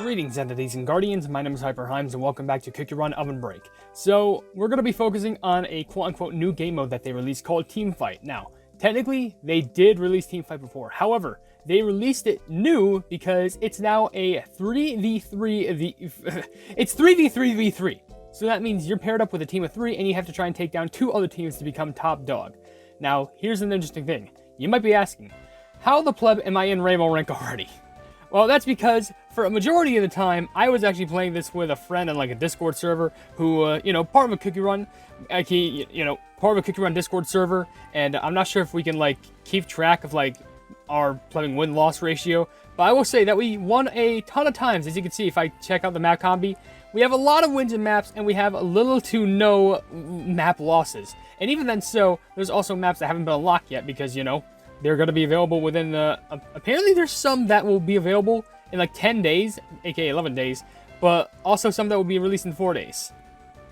Greetings, entities and guardians. My name is HyperHimes, and welcome back to Cookie Run OvenBreak. So, we're going to be focusing on a quote-unquote new game mode that they released called Teamfight. Now, technically, they did release Teamfight before. However, they released it new because it's now a 3v3. It's 3v3v3. So that means you're paired up with a team of 3, and you have to try and take down 2 other teams to become top dog. Now, here's an interesting thing. You might be asking, how the pleb am I in Rainbow Rank already? Well, that's because for a majority of the time, I was actually playing this with a friend on like a Discord server who, part of a Cookie Run, part of a Cookie Run Discord server, and I'm not sure if we can like keep track of like our playing win-loss ratio, but I will say that we won a ton of times. As you can see, if I check out the map combi, we have a lot of wins in maps, and we have little to no map losses. And even then so, there's also maps that haven't been unlocked yet because, they're going to be available within apparently there's some that will be available in like 10 days, aka 11 days, but also some that will be released in 4 days.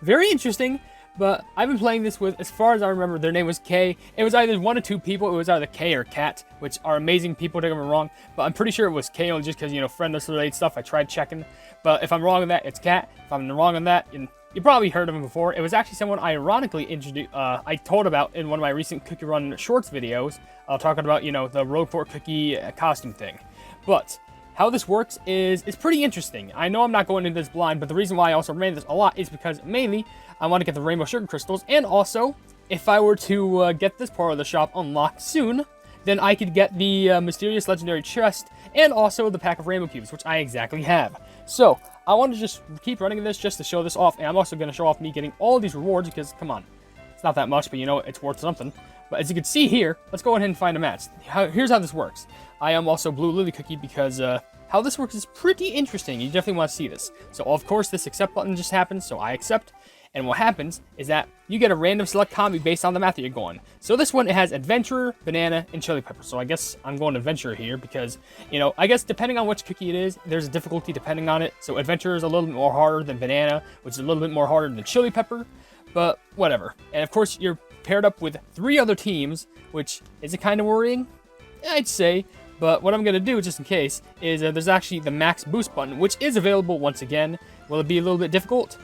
Very interesting, but I've been playing this with, as far as I remember, their name was K. It was either 1 or 2 people. It was either K or Cat, which are amazing people, don't get me wrong, but I'm pretty sure it was K only just because, friend related stuff. I tried checking, but if I'm wrong on that, it's Cat. If I'm wrong on that, you probably heard of him before. It was actually someone I ironically introduced, I told about in one of my recent Cookie Run Shorts videos, talking about, the Road Fort Cookie costume thing. But how this works is pretty interesting. I know I'm not going into this blind, but the reason why I also ran this a lot is because mainly I want to get the Rainbow Sugar Crystals, and also, if I were to get this part of the shop unlocked soon, then I could get the Mysterious Legendary Chest, and also the pack of Rainbow Cubes, which I exactly have. So, I want to just keep running this just to show this off, and I'm also going to show off me getting all these rewards, because, come on, it's not that much, but it's worth something. But as you can see here, let's go ahead and find a match. Here's how this works. I am also Blue Lily Cookie because how this works is pretty interesting. You definitely want to see this. So, of course, this accept button just happens, so I accept. And what happens is that you get a random select combi based on the map that you're going. So this one, it has Adventurer, Banana, and Chili Pepper. So I guess I'm going Adventurer here because, I guess depending on which cookie it is, there's a difficulty depending on it. So Adventurer is a little bit more harder than Banana, which is a little bit more harder than Chili Pepper. But whatever. And of course, you're paired up with 3 other teams, which is kind of worrying, I'd say. But what I'm going to do, just in case, is there's actually the max boost button, which is available once again. Will it be a little bit difficult?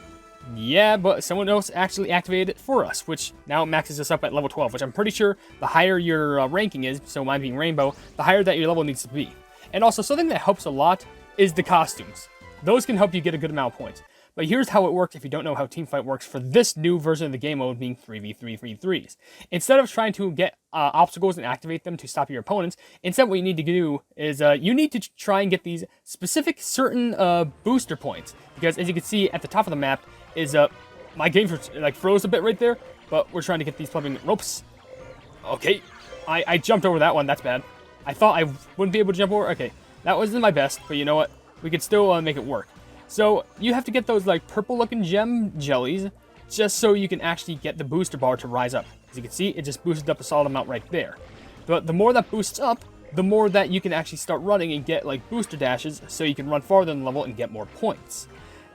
Yeah, but someone else actually activated it for us, which now maxes us up at level 12, which I'm pretty sure the higher your ranking is, so mine being Rainbow, the higher that your level needs to be. And also, something that helps a lot is the costumes. Those can help you get a good amount of points. But here's how it works if you don't know how Teamfight works for this new version of the game mode being 3v3v3s. Instead of trying to get obstacles and activate them to stop your opponents, instead what you need to do is you need to try and get these specific certain booster points. Because as you can see at the top of the map is my game froze a bit right there, but we're trying to get these plumbing ropes. Okay, I jumped over that one, that's bad. I thought I wouldn't be able to jump over. Okay, that wasn't my best, but you know what? We could still make it work. So, you have to get those, purple-looking gem jellies, just so you can actually get the booster bar to rise up. As you can see, it just boosted up a solid amount right there. But the more that boosts up, the more that you can actually start running and get, booster dashes, so you can run farther in the level and get more points.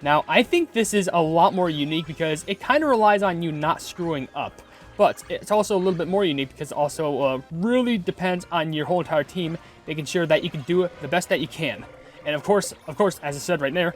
Now, I think this is a lot more unique because it kind of relies on you not screwing up. But it's also a little bit more unique because it also really depends on your whole entire team, making sure that you can do the best that you can. And of course, as I said right there,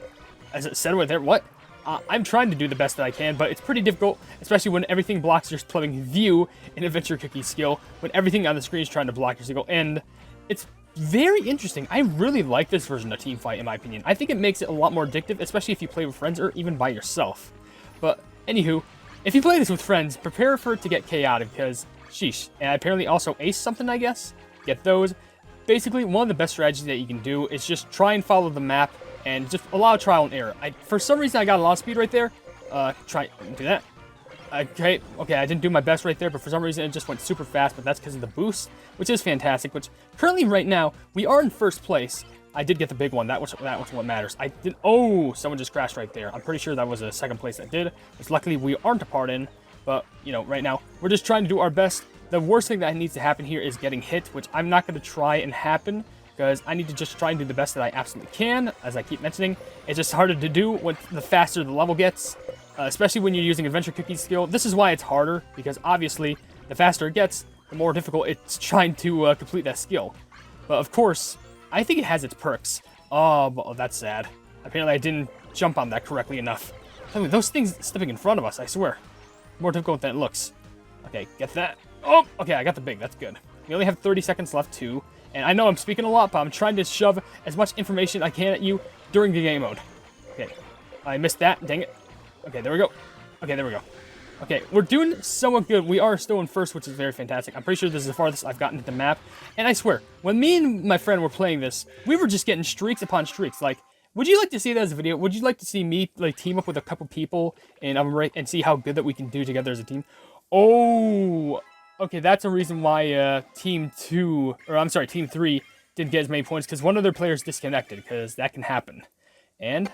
I'm trying to do the best that I can, but it's pretty difficult, especially when everything blocks your plumbing view in Adventure Cookie skill, when everything on the screen is trying to block your skill, and it's very interesting. I really like this version of Teamfight, in my opinion. I think it makes it a lot more addictive, especially if you play with friends or even by yourself. But, anywho, if you play this with friends, prepare for it to get chaotic, because, sheesh. And apparently also ace something, I guess? Get those. Basically, one of the best strategies that you can do is just try and follow the map, and just a lot of trial and error. For some reason, I got a lot of speed right there. Do that. Okay, I didn't do my best right there, but for some reason, it just went super fast, but that's because of the boost, which is fantastic, which currently right now, we are in first place. I did get the big one. That was what matters. Oh, someone just crashed right there. I'm pretty sure that was a second place that did, which luckily we aren't a part in, but, right now, we're just trying to do our best. The worst thing that needs to happen here is getting hit, which I'm not going to try and happen, because I need to just try and do the best that I absolutely can, as I keep mentioning. It's just harder to do the faster the level gets, especially when you're using Adventure Cookie's skill. This is why it's harder, because obviously, the faster it gets, the more difficult it's trying to complete that skill. But of course, I think it has its perks. Oh, that's sad. Apparently I didn't jump on that correctly enough. I mean, those things stepping in front of us, I swear. More difficult than it looks. Okay, get that. Oh, okay, I got the big. That's good. We only have 30 seconds left, too. And I know I'm speaking a lot, but I'm trying to shove as much information I can at you during the game mode. Okay, I missed that. Dang it. Okay, there we go. Okay, there we go. Okay, we're doing somewhat good. We are still in first, which is very fantastic. I'm pretty sure this is the farthest I've gotten to the map. And I swear, when me and my friend were playing this, we were just getting streaks upon streaks. Like, would you like to see that as a video? Would you like to see me like team up with a couple people in OvenBreak and see how good that we can do together as a team? Oh, okay, that's a reason why Team 3 didn't get as many points, because one of their players disconnected, because that can happen. And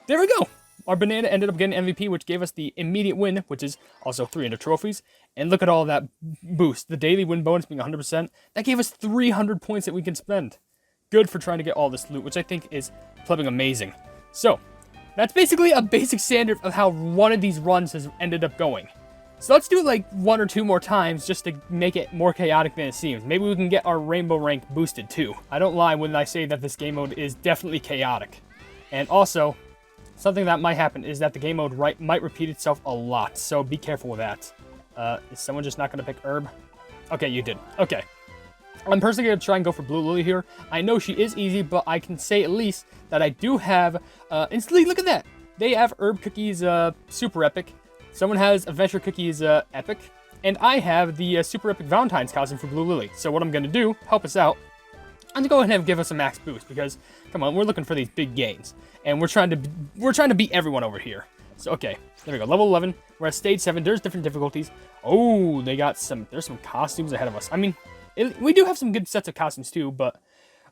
there we go. Our banana ended up getting MVP, which gave us the immediate win, which is also 300 trophies. And look at all that boost. The daily win bonus being 100%. That gave us 300 points that we can spend. Good for trying to get all this loot, which I think is flipping amazing. So, that's basically a basic standard of how one of these runs has ended up going. So let's do it like 1 or 2 more times just to make it more chaotic than it seems. Maybe we can get our rainbow rank boosted too. I don't lie when I say that this game mode is definitely chaotic. And also, something that might happen is that the game mode might repeat itself a lot, so be careful with that. Is someone just not going to pick Herb? Okay, you did. Okay. I'm personally going to try and go for Blue Lily here. I know she is easy, but I can say at least that I do have... instantly, look at that! They have Herb Cookies Super Epic. Someone has Adventure Cookies Epic. And I have the Super Epic Valentine's costume for Blue Lily. So what I'm going to do, help us out, I'm going to go ahead and give us a max boost, because, come on, we're looking for these big gains. And we're trying to beat everyone over here. So, okay, there we go, level 11. We're at stage 7. There's different difficulties. Oh, there's some costumes ahead of us. I mean, we do have some good sets of costumes too, but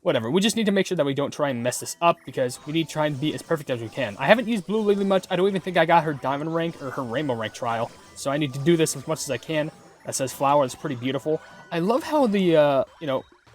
whatever. We just need to make sure that we don't try and mess this up, because we need to try and be as perfect as we can. I haven't used Blue Lily much. I don't even think I got her Diamond rank or her Rainbow rank trial. So I need to do this as much as I can. That says flower. It's pretty beautiful. I love how the,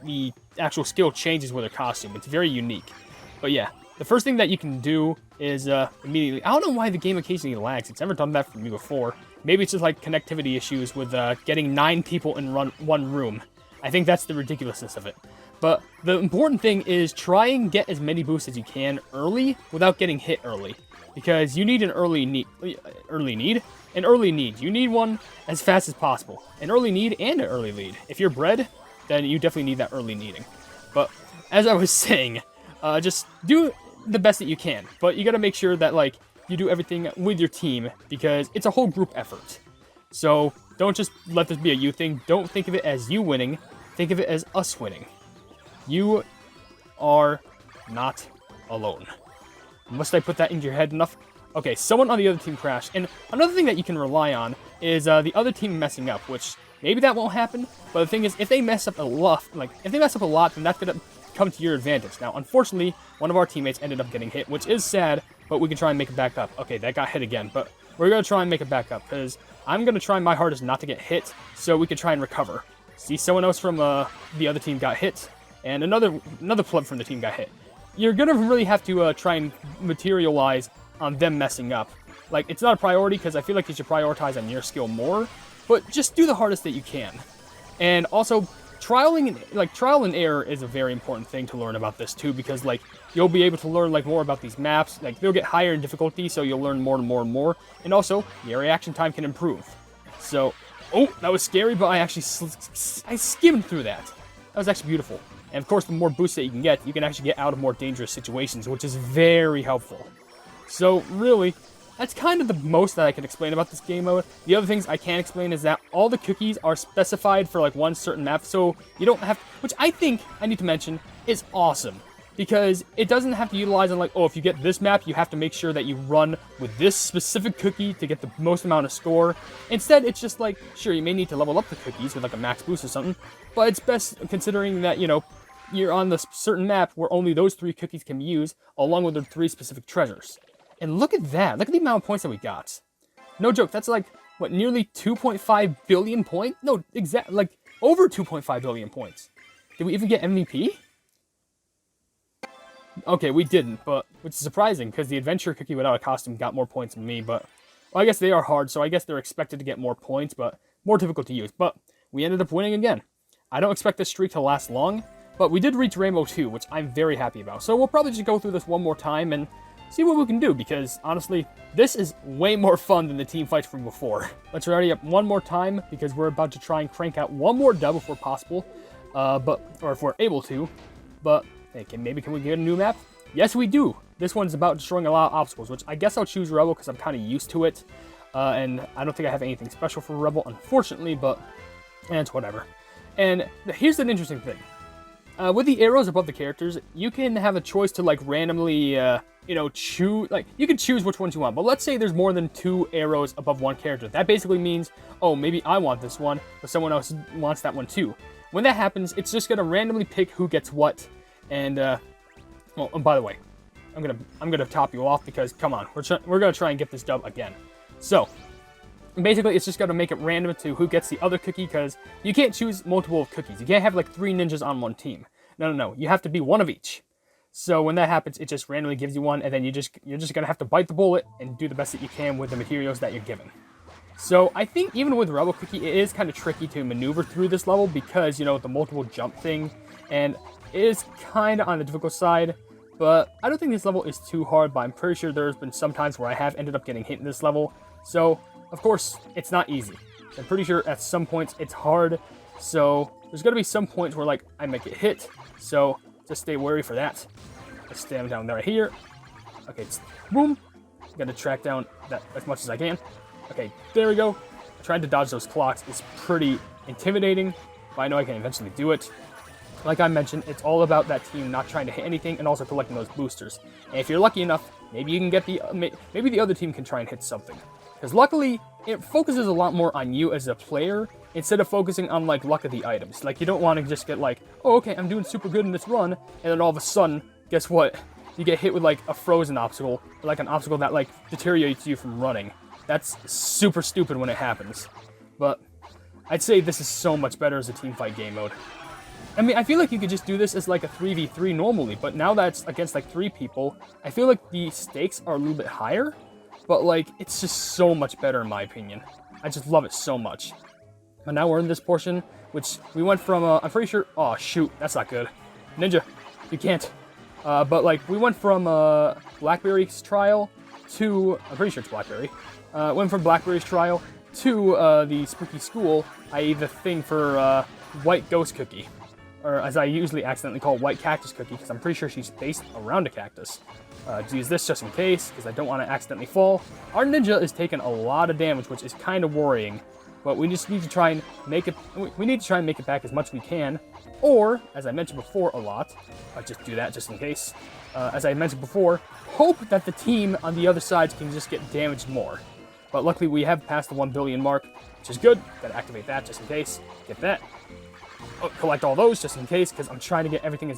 the actual skill changes with her costume. It's very unique. But yeah, the first thing that you can do is immediately... I don't know why the game occasionally lags. It's never done that for me before. Maybe it's just like connectivity issues with getting 9 people in one room. I think that's the ridiculousness of it. But the important thing is try and get as many boosts as you can early without getting hit early. Because you need an early need. You need one as fast as possible. An early need and an early lead. If you're bred, then you definitely need that early needing. But as I was saying, just do the best that you can. But you gotta make sure that like you do everything with your team, because it's a whole group effort. So don't just let this be a you thing. Don't think of it as you winning. Think of it as us winning. You are not alone. Must I put that into your head enough? Okay, someone on the other team crashed. And another thing that you can rely on is the other team messing up, which maybe that won't happen. But the thing is, if they mess up a lot, then that's gonna come to your advantage. Now, unfortunately, one of our teammates ended up getting hit, which is sad, but we can try and make it back up. Okay, that got hit again, but we're gonna try and make it back up, because I'm gonna try my hardest not to get hit, so we can try and recover. See, someone else from the other team got hit, and another pleb from the team got hit. You're gonna really have to try and materialize on them messing up. Like, it's not a priority, because I feel like you should prioritize on your skill more, but just do the hardest that you can. And also, trial and error is a very important thing to learn about this too, because like you'll be able to learn like more about these maps. Like, they'll get higher in difficulty, so you'll learn more and more and more. And also, your reaction time can improve. So, oh, that was scary, but I actually I skimmed through that. That was actually beautiful. And of course, the more boosts that you can actually get out of more dangerous situations, which is very helpful. So really, that's kind of the most that I can explain about this game mode. The other things I can explain is that all the cookies are specified for like one certain map, so you don't have, which I think I need to mention is awesome. Because it doesn't have to utilize on like, oh, if you get this map, you have to make sure that you run with this specific cookie to get the most amount of score. Instead, it's just like, sure, you may need to level up the cookies with like a max boost or something, but it's best considering that, you're on this certain map where only those 3 cookies can be used, along with the 3 specific treasures. And look at that. Look at the amount of points that we got. No joke, that's like, what, nearly 2.5 billion points? No, exactly, like, over 2.5 billion points. Did we even get MVP? Okay, we didn't, but which is surprising, because the adventure cookie without a costume got more points than me, but well, I guess they are hard, so I guess they're expected to get more points, but more difficult to use. But we ended up winning again. I don't expect this streak to last long, But we did reach Rainbow 2, which I'm very happy about. So we'll probably just go through this one more time and see what we can do, because honestly, this is way more fun than the team fights from before. Let's ready up one more time, because we're about to try and crank out one more dub if we're possible, or if we're able to. But hey, maybe can we get a new map? Yes, we do. This one's about destroying a lot of obstacles, which I guess I'll choose Rebel because I'm kind of used to it. And I don't think I have anything special for Rebel, unfortunately, but it's whatever. And here's an interesting thing. With the arrows above the characters, you can have a choice to like randomly, choose, like you can choose which ones you want. But let's say there's more than 2 arrows above one character. That basically means, oh, maybe I want this one, but someone else wants that one too. When that happens, it's just gonna randomly pick who gets what. And well, and by the way, I'm gonna top you off because come on, we're gonna try and get this dub again. So basically, it's just gonna make it random to who gets the other cookie, because you can't choose multiple cookies. You can't have like 3 ninjas on one team. No. You have to be one of each. So when that happens, it just randomly gives you one, and then you're just gonna have to bite the bullet and do the best that you can with the materials that you're given. So I think even with Rebel Cookie, it is kind of tricky to maneuver through this level because, the multiple jump thing, and it is kind of on the difficult side. But I don't think this level is too hard, but I'm pretty sure there's been some times where I have ended up getting hit in this level. So, of course, it's not easy. I'm pretty sure at some points it's hard. So, there's going to be some points where, like, I might get hit. So, just stay wary for that. Let's stand down there right here. Okay, boom. Got to track down that as much as I can. Okay, there we go. Trying to dodge those clocks is pretty intimidating, but I know I can eventually do it. Like I mentioned, it's all about that team not trying to hit anything and also collecting those boosters. And if you're lucky enough, maybe you can get maybe the other team can try and hit something. Because luckily, it focuses a lot more on you as a player instead of focusing on like luck of the items. Like you don't want to just get like, oh okay, I'm doing super good in this run, and then all of a sudden, guess what? You get hit with like a frozen obstacle, or like an obstacle that like deteriorates you from running. That's super stupid when it happens. But I'd say this is so much better as a team fight game mode. I mean, I feel like you could just do this as like a 3v3 normally, but now that it's against like 3 people, I feel like the stakes are a little bit higher, but like, it's just so much better in my opinion. I just love it so much. And now we're in this portion, which we went from, I'm pretty sure, oh shoot, that's not good. Ninja, you can't. But like, we went from Blackberry's trial to, I'm pretty sure it's Blackberry, went from Blackberry's trial to the spooky school, i.e. the thing for White Ghost Cookie. Or as I usually accidentally call White Cactus Cookie, because I'm pretty sure she's based around a cactus. Use this just in case, because I don't want to accidentally fall. Our ninja is taking a lot of damage, which is kind of worrying. But we just need to try and make it. We need to try and make it back as much as we can. Or, as I mentioned before a lot, I'll just do that just in case. As I mentioned before, hope that the team on the other side can just get damaged more. But luckily we have passed the 1 billion mark, which is good. Gotta activate that just in case. Get that. Collect all those just in case, because I'm trying to get everything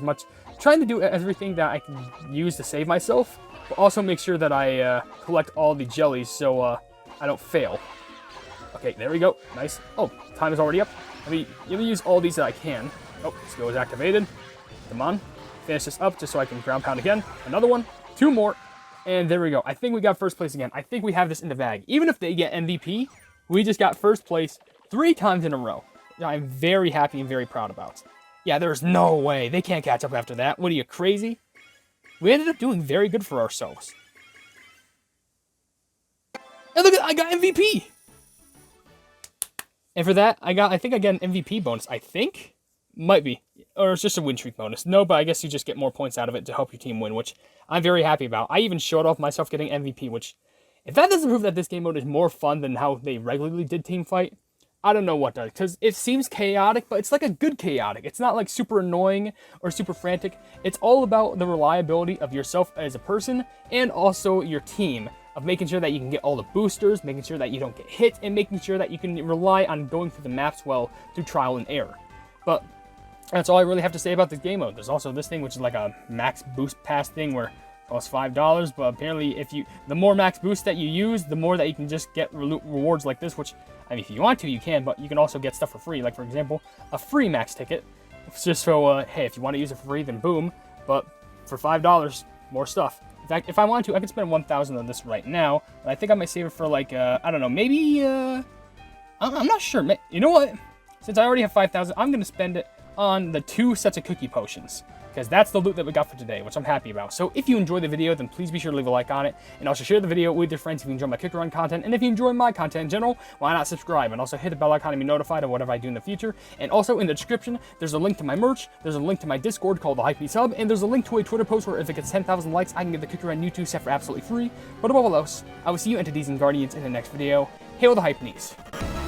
trying to do everything that I can use to save myself, but also make sure that I collect all the jellies so I don't fail. Okay, there we go. Nice. Oh, time is already up. Let me use all these that I can. Oh, skill is activated. Come on. Finish this up just so I can ground pound again. Another one. 2 more. And there we go. I think we got first place again. I think we have this in the bag. Even if they get MVP, we just got first place 3 times in a row. I'm very happy and very proud about. Yeah, there's no way. They can't catch up after that. What are you, crazy? We ended up doing very good for ourselves. And look, I got MVP! And for that, I think I get an MVP bonus, I think? Might be. Or it's just a win streak bonus. No, but I guess you just get more points out of it to help your team win, which I'm very happy about. I even showed off myself getting MVP, which, if that doesn't prove that this game mode is more fun than how they regularly did team fight, I don't know what does, because it seems chaotic, but it's like a good chaotic. It's not like super annoying or super frantic. It's all about the reliability of yourself as a person and also your team, of making sure that you can get all the boosters, making sure that you don't get hit, and making sure that you can rely on going through the maps well through trial and error. But that's all I really have to say about this game mode. There's also this thing, which is like a max boost pass thing where costs $5, but apparently the more max boost that you use, the more that you can just get rewards like this, which, I mean, if you want to, you can, but you can also get stuff for free. Like, for example, a free max ticket. It's just so, hey, if you want to use it for free, then boom. But for $5, more stuff. In fact, if I want to, I could spend 1,000 on this right now, but I think I might save it for, like, I don't know, maybe, I'm not sure. You know what? Since I already have 5,000, I'm going to spend it on the 2 sets of cookie potions, because that's the loot that we got for today, which I'm happy about. So if you enjoyed the video, then please be sure to leave a like on it, and also share the video with your friends if you enjoy my kick run content, and if you enjoy my content in general, why not subscribe, and also hit the bell icon to be notified of whatever I do in the future. And also in the description, there's a link to my merch, there's a link to my Discord called the Hypenese Hub, and there's a link to a Twitter post where if it gets 10,000 likes, I can get the kick run YouTube set for absolutely free. But above all else, I will see you entities and guardians in the next video. Hail the Hypenese.